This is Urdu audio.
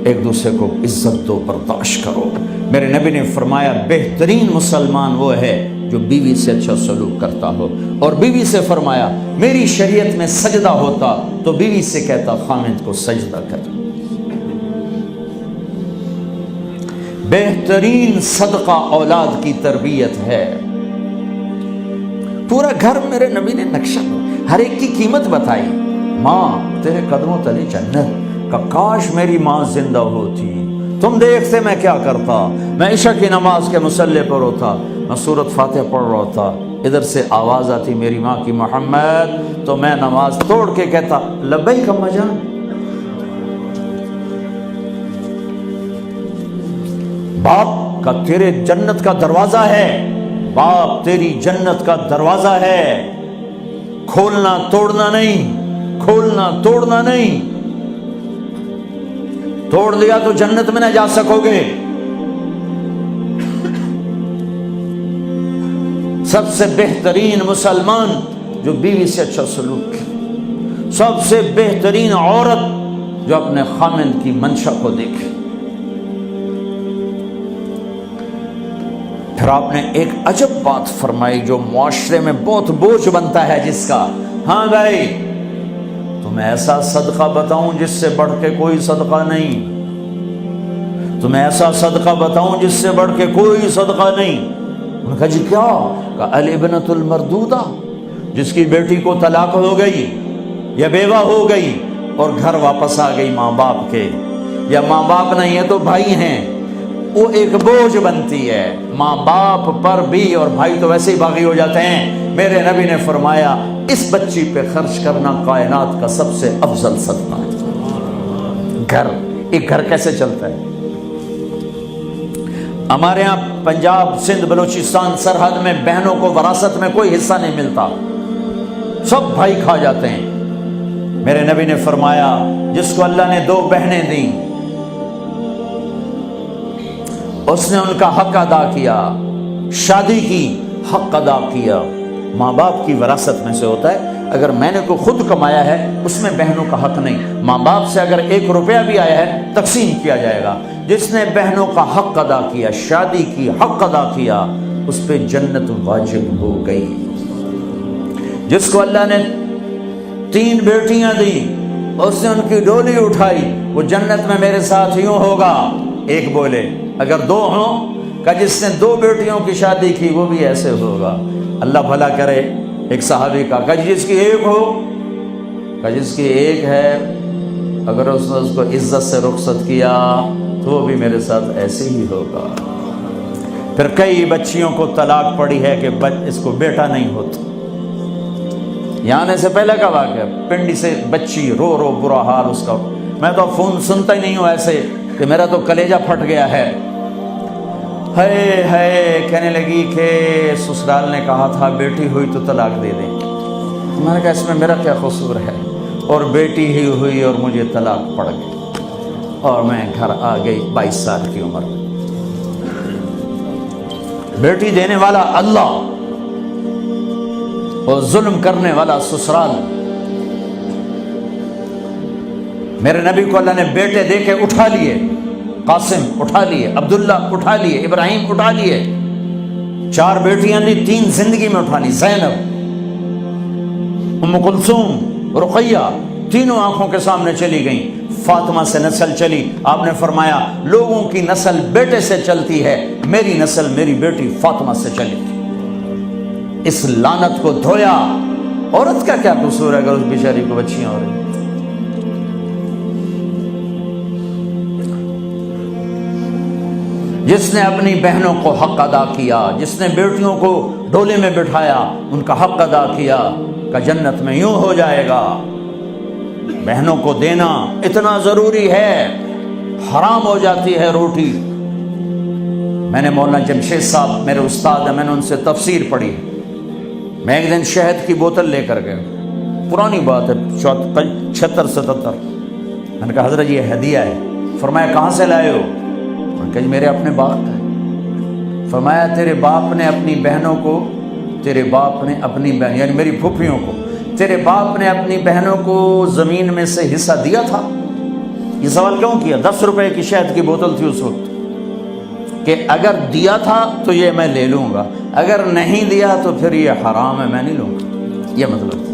ایک دوسرے کو عزت دو، برداشت کرو۔ میرے نبی نے فرمایا بہترین مسلمان وہ ہے جو بیوی سے اچھا سلوک کرتا ہو، اور بیوی سے فرمایا میری شریعت میں سجدہ ہوتا تو بیوی سے کہتا خامند کو سجدہ کر۔ بہترین صدقہ اولاد کی تربیت ہے۔ پورا گھر میرے نبی نے نقشہ، ہر ایک کی قیمت بتائی۔ ماں تیرے قدموں تلے جنت، کہ کاش میری ماں زندہ ہوتی، تم دیکھتے میں کیا کرتا، میں عشاء کی نماز کے مصلی پر ہوتا، میں سورۃ فاتحہ پڑھ رہا ہوتا، ادھر سے آواز آتی میری ماں کی محمد، تو میں نماز توڑ کے کہتا لبیک اماں جان۔ باپ کا تیرے جنت کا دروازہ ہے، باپ تیری جنت کا دروازہ ہے، کھولنا توڑنا نہیں، کھولنا توڑنا نہیں، توڑ دیا تو جنت میں نہ جا سکو گے۔ سب سے بہترین مسلمان جو بیوی سے اچھا سلوک کرے، سب سے بہترین عورت جو اپنے خامند کی منشا کو دیکھے۔ پھر آپ نے ایک عجب بات فرمائی جو معاشرے میں بہت بوجھ بنتا ہے جس کا، ہاں بھائی تمہیں ایسا صدقہ بتاؤں جس سے بڑھ کے کوئی صدقہ نہیں، تمہیں ایسا صدقہ بتاؤں جس سے بڑھ کے کوئی صدقہ نہیں۔ انہوں نے کہا جی کیا؟ کہ الابنۃ المردودہ، جس کی بیٹی کو طلاق ہو گئی یا بیوہ ہو گئی اور گھر واپس آ گئی ماں باپ کے، یا ماں باپ نہیں ہے تو بھائی ہیں، وہ ایک بوجھ بنتی ہے ماں باپ پر بھی، اور بھائی تو ویسے ہی باغی ہو جاتے ہیں۔ میرے نبی نے فرمایا اس بچی پہ خرچ کرنا کائنات کا سب سے افضل صدقہ ہے۔ گھر، ایک گھر کیسے چلتا ہے؟ ہمارے ہاں پنجاب، سندھ، بلوچستان سرحد میں بہنوں کو وراثت میں کوئی حصہ نہیں ملتا، سب بھائی کھا جاتے ہیں۔ میرے نبی نے فرمایا جس کو اللہ نے 2 بہنیں دیں اس نے ان کا حق ادا کیا، شادی کی حق ادا کیا۔ ماں باپ کی وراثت میں سے ہوتا ہے، اگر میں نے کوئی خود کمایا ہے اس میں بہنوں کا حق نہیں، ماں باپ سے اگر 1 روپیہ بھی آیا ہے تقسیم کیا جائے گا۔ جس نے بہنوں کا حق ادا کیا، شادی کی حق ادا کیا، اس پہ جنت واجب ہو گئی۔ جس کو اللہ نے 3 بیٹیاں دی، اس نے ان کی ڈولی اٹھائی، وہ جنت میں میرے ساتھ یوں ہوگا۔ ایک بولے، اگر 2 ہوں، کہ جس نے 2 بیٹیوں کی شادی کی وہ بھی ایسے ہوگا۔ اللہ بھلا کرے۔ ایک صحابی کا، کہ جس کی 1 ہو، کہ جس کی 1 ہے، اگر اس نے اس کو عزت سے رخصت کیا تو وہ بھی میرے ساتھ ایسے ہی ہوگا۔ پھر کئی بچیوں کو طلاق پڑی ہے کہ اس کو بیٹا نہیں ہوتا۔ یہاں آنے سے پہلے کا واقعہ، پنڈی سے بچی رو رو برا حال اس کا، میں تو فون سنتا ہی نہیں ہوں ایسے کہ میرا تو کلیجہ پھٹ گیا ہے۔ ہے کہنے لگی کہ سسرال نے کہا تھا بیٹی ہوئی تو طلاق دے دیں۔ میں نے کہا اس میں میرا کیا قصور ہے، اور بیٹی ہی ہوئی اور مجھے طلاق پڑ گئی اور میں گھر آ گئی 22 سال کی عمر میں۔ بیٹی دینے والا اللہ اور ظلم کرنے والا سسرال۔ میرے نبی کو اللہ نے بیٹے دے کے اٹھا لیے، قاسم اٹھا لیے، عبداللہ اٹھا لیے، ابراہیم اٹھا لیے، 4 بیٹیاں دی، 3 زندگی میں اٹھا لی، زینب، ام کلثوم، رقیہ، تینوں آنکھوں کے سامنے چلی گئیں۔ فاطمہ سے نسل چلی، آپ نے فرمایا لوگوں کی نسل بیٹے سے چلتی ہے، میری نسل میری بیٹی فاطمہ سے چلی۔ اس لعنت کو دھویا۔ عورت کا کیا قصور ہے اگر اس بیچاری کو بچیاں ہو رہی؟ جس نے اپنی بہنوں کو حق ادا کیا، جس نے بیٹیوں کو ڈولے میں بٹھایا، ان کا حق ادا کیا، کہ جنت میں یوں ہو جائے گا۔ بہنوں کو دینا اتنا ضروری ہے، حرام ہو جاتی ہے روٹی۔ میں نے مولانا جمشید صاحب میرے استاد ہیں، میں نے ان سے تفسیر پڑھی۔ میں ایک دن شہد کی بوتل لے کر گیا، پرانی بات ہے 76-77۔ میں نے کہا حضرت یہ ہدیہ ہے۔ فرمایا کہاں سے لائے ہو؟ میں نے کہا میرے اپنے باپ کا ہے۔ فرمایا تیرے باپ نے اپنی بہنوں کو، تیرے باپ نے اپنی بہن یعنی میری پھوپھیوں کو، تیرے باپ نے اپنی بہنوں کو زمین میں سے حصہ دیا تھا؟ یہ سوال کیوں کیا؟ 10 روپے کی شہد کی بوتل تھی اس وقت، کہ اگر دیا تھا تو یہ میں لے لوں گا، اگر نہیں دیا تو پھر یہ حرام ہے، میں نہیں لوں گا، یہ مطلب